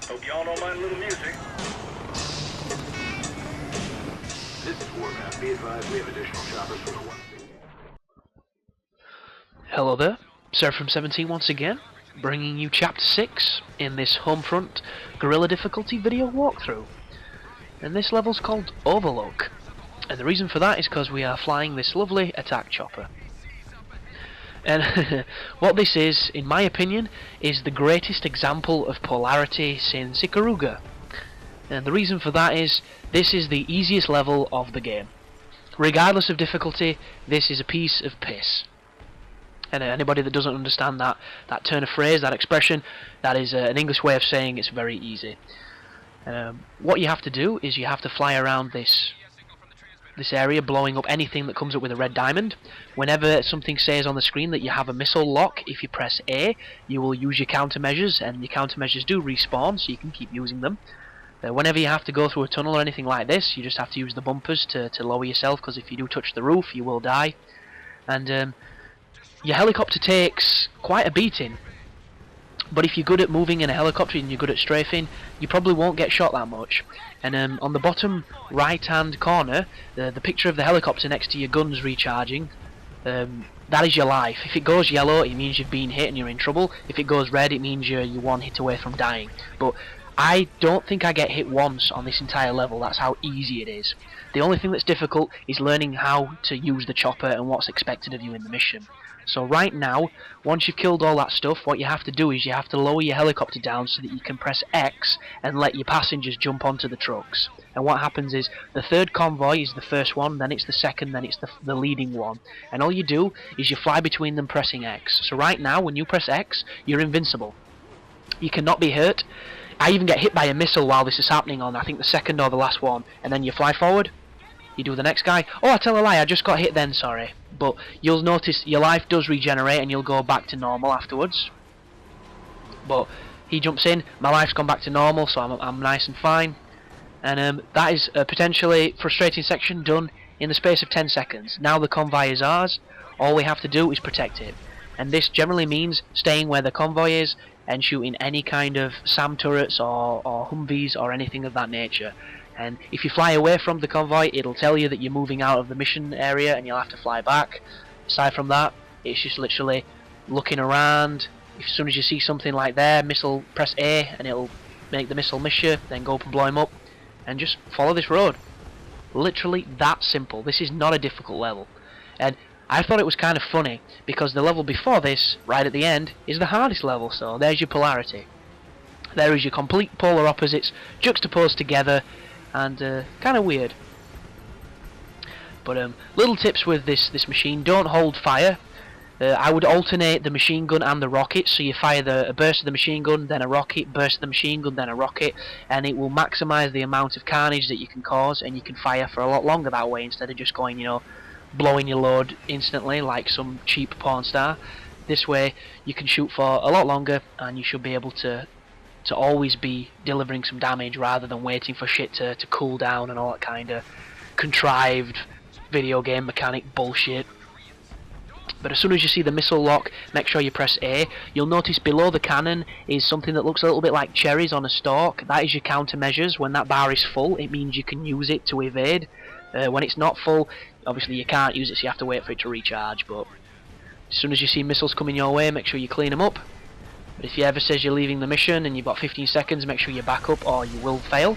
Hope y'all don't mind a little music. This is Warpath. Be advised we have additional choppers from the one. Hello there, Sir from 17 once again, bringing you Chapter 6 in this Homefront Guerrilla difficulty video walkthrough. And this level's called Overlook. And the reason for that is because we are flying this lovely attack chopper. And what this is, in my opinion, is the greatest example of polarity since Ikaruga. And the reason for that is, this is the easiest level of the game. Regardless of difficulty, this is a piece of piss. And anybody that doesn't understand that turn of phrase, that expression, that is an English way of saying it's very easy. What you have to do is you have to fly around this area, blowing up anything that comes up with a red diamond. Whenever something says on the screen that you have a missile lock, if you press A, you will use your countermeasures, and your countermeasures do respawn, so you can keep using them. Whenever you have to go through a tunnel or anything like this, you just have to use the bumpers to lower yourself, because if you do touch the roof, you will die. And your helicopter takes quite a beating, but if you're good at moving in a helicopter and you're good at strafing, you probably won't get shot that much. And on the bottom right hand corner, the picture of the helicopter next to your guns recharging, that is your life. If it goes yellow, it means you've been hit and you're in trouble. If it goes red, it means you're one hit away from dying. But I don't think I get hit once on this entire level. That's how easy it is. The only thing that's difficult is learning how to use the chopper and what's expected of you in the mission. So right now, once you've killed all that stuff, what you have to do is you have to lower your helicopter down so that you can press X and let your passengers jump onto the trucks. And what happens is, the third convoy is the first one, then it's the second, then it's the leading one. And all you do is you fly between them pressing X. So right now, when you press X, you're invincible. You cannot be hurt. I even get hit by a missile while this is happening on, I think, the second or the last one. And then you fly forward, you do the next guy. Oh, I tell a lie, I just got hit then, sorry. But you'll notice your life does regenerate and you'll go back to normal afterwards. But he jumps in, my life's gone back to normal, so I'm nice and fine. And that is a potentially frustrating section done in the space of 10 seconds. Now the convoy is ours, all we have to do is protect it. And this generally means staying where the convoy is and shooting any kind of SAM turrets or Humvees or anything of that nature. And if you fly away from the convoy, it'll tell you that you're moving out of the mission area and you'll have to fly back. Aside from that, it's just literally looking around. As soon as you see something like there, missile, press A and it'll make the missile miss you, then go up and blow him up, and just follow this road. Literally that simple. This is not a difficult level. And I thought it was kind of funny, because the level before this, right at the end, is the hardest level, so there's your polarity. There is your complete polar opposites juxtaposed together, and kind of weird. But little tips with this machine: don't hold fire. I would alternate the machine gun and the rocket, so you fire a burst of the machine gun, then a rocket, burst of the machine gun, then a rocket, and it will maximise the amount of carnage that you can cause, and you can fire for a lot longer that way, instead of just going, you know, blowing your load instantly like some cheap porn star. This way you can shoot for a lot longer, and you should be able to always be delivering some damage rather than waiting for shit to cool down and all that kind of contrived video game mechanic bullshit. But as soon as you see the missile lock, make sure you press A. You'll notice below the cannon is something that looks a little bit like cherries on a stalk. That is your countermeasures. When that bar is full, it means you can use it to evade. When it's not full, obviously you can't use it, so you have to wait for it to recharge. But as soon as you see missiles coming your way, make sure you clean them up. But if he ever says you're leaving the mission and you've got 15 seconds, make sure you back up or you will fail.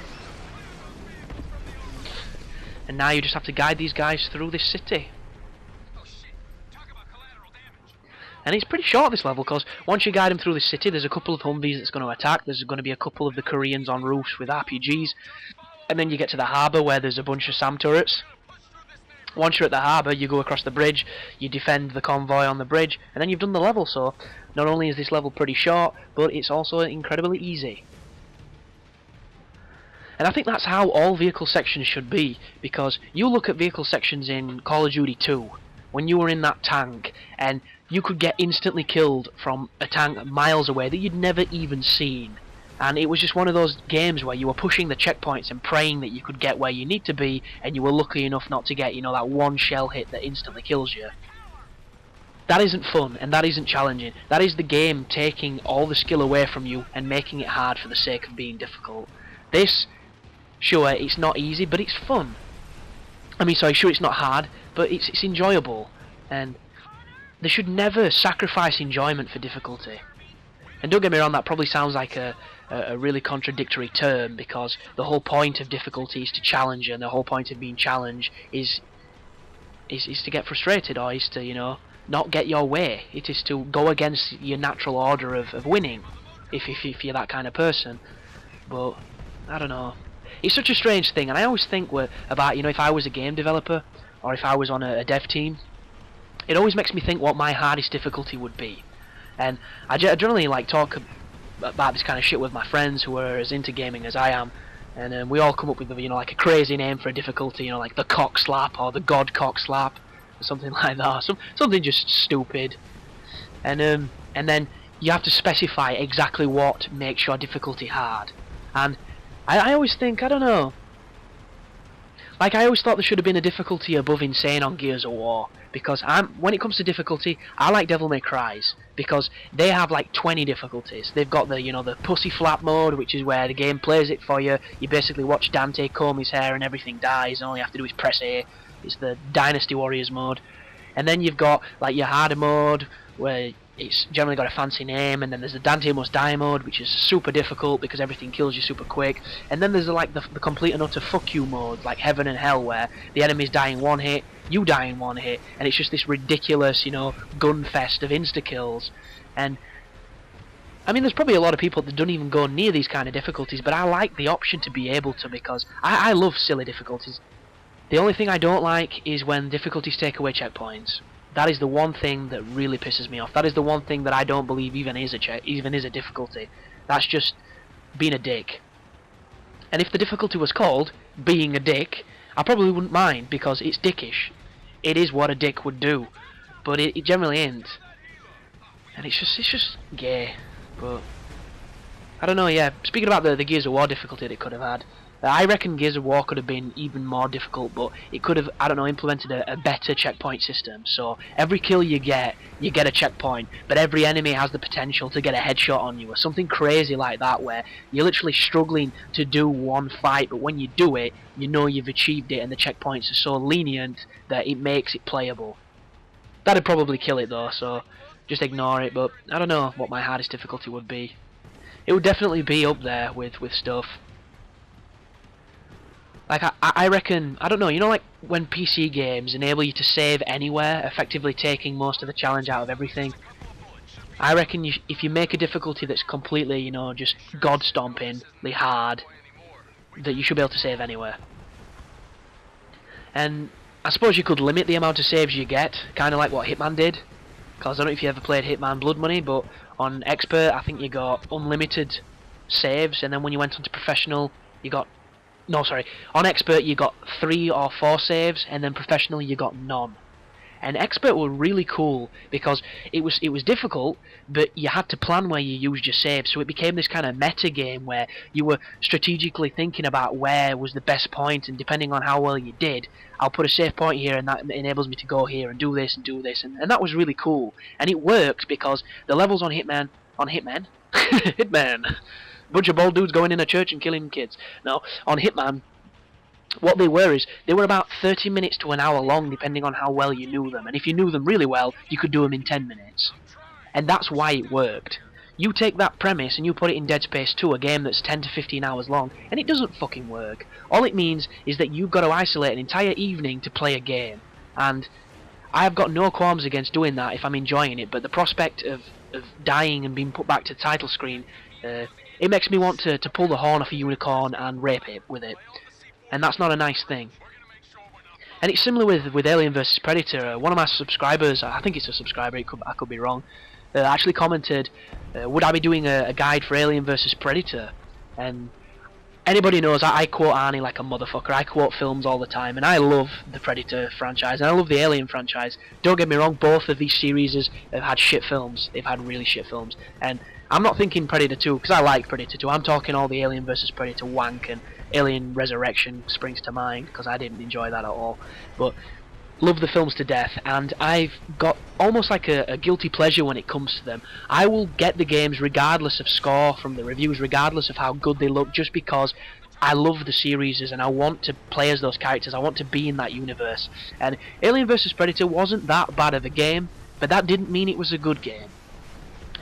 And now you just have to guide these guys through this city. And it's pretty short, this level, because once you guide them through the city, there's a couple of Humvees that's going to attack. There's going to be a couple of the Koreans on roofs with RPGs. And then you get to the harbour where there's a bunch of SAM turrets. Once you're at the harbour, you go across the bridge, you defend the convoy on the bridge, and then you've done the level. So not only is this level pretty short, but it's also incredibly easy. And I think that's how all vehicle sections should be, because you look at vehicle sections in Call of Duty 2, when you were in that tank, and you could get instantly killed from a tank miles away that you'd never even seen. And it was just one of those games where you were pushing the checkpoints and praying that you could get where you need to be, and you were lucky enough not to get, you know, that one shell hit that instantly kills you. that isn't fun, and that isn't challenging. That is the game taking all the skill away from you and making it hard for the sake of being difficult. This, sure, it's not easy, but it's fun. I mean, sorry, sure, it's not hard, but it's enjoyable. And they should never sacrifice enjoyment for difficulty. And don't get me wrong, that probably sounds like a really contradictory term, because the whole point of difficulty is to challenge you, and the whole point of being challenged is to get frustrated, or is to, you know, not get your way. It is to go against your natural order of winning, if you're that kind of person. But I don't know. It's such a strange thing, and I always think about, you know, if I was a game developer, or if I was on a dev team, it always makes me think what my hardest difficulty would be. And I generally like talk about this kind of shit with my friends who are as into gaming as I am, and we all come up with, you know, like a crazy name for a difficulty, you know, like the cock slap or the god cock slap or something like that, something just stupid. And then you have to specify exactly what makes your difficulty hard. And I always think, I don't know, like I always thought there should have been a difficulty above insane on Gears of War, because when it comes to difficulty, I like Devil May Cry's, because they have like 20 difficulties. They've got the, you know, the pussy flap mode, which is where the game plays it for you. You basically watch Dante comb his hair and everything dies, and all you have to do is press A. It's the Dynasty Warriors mode. And then you've got like your harder mode, where it's generally got a fancy name, and then there's the Dante Must Die mode, which is super difficult because everything kills you super quick. And then there's like the complete and utter fuck you mode, like Heaven and Hell, where the enemies die in one hit, you die in one hit, and it's just this ridiculous, you know, gun fest of insta-kills. And I mean, there's probably a lot of people that don't even go near these kind of difficulties, but I like the option to be able to, because I love silly difficulties. The only thing I don't like is when difficulties take away checkpoints. That is the one thing that really pisses me off. That is the one thing that I don't believe even is a difficulty. That's just being a dick. And if the difficulty was called being a dick, I probably wouldn't mind, because it's dickish. It is what a dick would do, but it generally ain't. And it's just gay. But I don't know. Yeah, speaking about the Gears of War difficulty that it could have had, I reckon Gears of War could have been even more difficult, but it could have, I don't know, implemented a better checkpoint system. So every kill you get a checkpoint, but every enemy has the potential to get a headshot on you, or something crazy like that, where you're literally struggling to do one fight, but when you do it, you know you've achieved it, and the checkpoints are so lenient that it makes it playable. That'd probably kill it though, so just ignore it. But I don't know what my hardest difficulty would be. It would definitely be up there with stuff. Like, I reckon, I don't know, you know, like when PC games enable you to save anywhere, effectively taking most of the challenge out of everything, I reckon if you make a difficulty that's completely, you know, just god-stompingly hard, that you should be able to save anywhere. And I suppose you could limit the amount of saves you get, kind of like what Hitman did, because I don't know if you ever played Hitman Blood Money, but on Expert I think you got unlimited saves, and then when you went on to Professional you got... No, sorry. On Expert you got 3 or 4 saves, and then Professional you got none. And Expert were really cool because it was difficult, but you had to plan where you used your saves, so it became this kind of meta game where you were strategically thinking about where was the best point, and depending on how well you did, I'll put a save point here, and that enables me to go here and do this, and that was really cool. And it worked because the levels on Hitman, Hitman, bunch of bald dudes going in a church and killing kids. No, on Hitman, what they were is, they were about 30 minutes to an hour long, depending on how well you knew them. And if you knew them really well, you could do them in 10 minutes. And that's why it worked. You take that premise and you put it in Dead Space 2, a game that's 10 to 15 hours long, and it doesn't fucking work. All it means is that you've got to isolate an entire evening to play a game. And I've got no qualms against doing that if I'm enjoying it, but the prospect of dying and being put back to the title screen, it makes me want to pull the horn off a unicorn and rape it with it. And that's not a nice thing. And it's similar with Alien vs Predator. One of my subscribers, I think it's a subscriber, I could be wrong, actually commented, would I be doing a guide for Alien vs Predator? And anybody knows I quote Arnie like a motherfucker. I quote films all the time, and I love the Predator franchise, and I love the Alien franchise. Don't get me wrong, both of these series have had shit films. They've had really shit films. And I'm not thinking Predator 2, because I like Predator 2. I'm talking all the Alien vs Predator wank, and Alien Resurrection springs to mind, because I didn't enjoy that at all. But love the films to death, and I've got almost like a guilty pleasure when it comes to them. I will get the games regardless of score from the reviews, regardless of how good they look, just because I love the series and I want to play as those characters. I want to be in that universe. And Alien vs Predator wasn't that bad of a game, but that didn't mean it was a good game.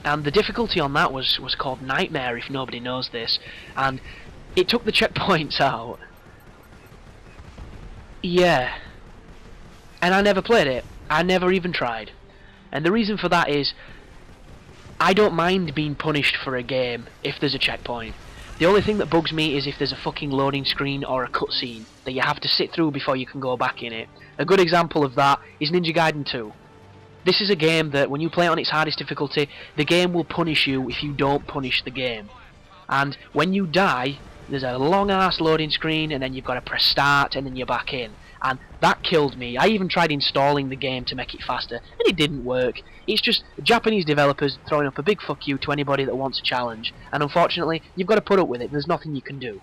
And the difficulty on that was called Nightmare, if nobody knows this, and it took the checkpoints out. Yeah. And I never played it. I never even tried. And the reason for that is, I don't mind being punished for a game if there's a checkpoint. The only thing that bugs me is if there's a fucking loading screen or a cutscene that you have to sit through before you can go back in it. A good example of that is Ninja Gaiden 2. This is a game that when you play it on its hardest difficulty, the game will punish you if you don't punish the game. And when you die, there's a long ass loading screen and then you've got to press start and then you're back in. And that killed me. I even tried installing the game to make it faster, and it didn't work. It's just Japanese developers throwing up a big fuck you to anybody that wants a challenge, and unfortunately, you've got to put up with it. There's nothing you can do.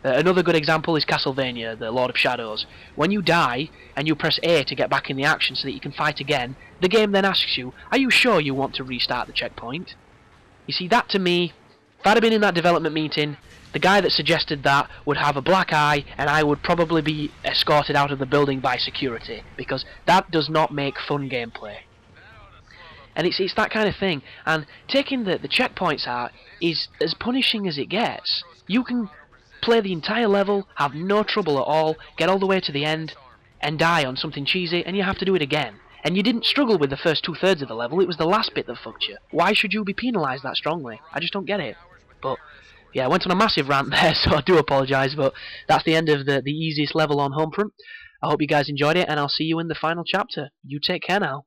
Another good example is Castlevania, the Lord of Shadows. When you die, and you press A to get back in the action so that you can fight again, the game then asks you, are you sure you want to restart the checkpoint? You see, that to me, if I'd have been in that development meeting, the guy that suggested that would have a black eye, and I would probably be escorted out of the building by security, because that does not make fun gameplay. And it's that kind of thing, and taking the checkpoints out is as punishing as it gets. You can play the entire level, have no trouble at all, get all the way to the end, and die on something cheesy, and you have to do it again. And you didn't struggle with the first 2/3 of the level, it was the last bit that fucked you. Why should you be penalised that strongly? I just don't get it. But yeah, I went on a massive rant there, so I do apologise, but that's the end of the easiest level on Homefront. I hope you guys enjoyed it, and I'll see you in the final chapter. You take care now.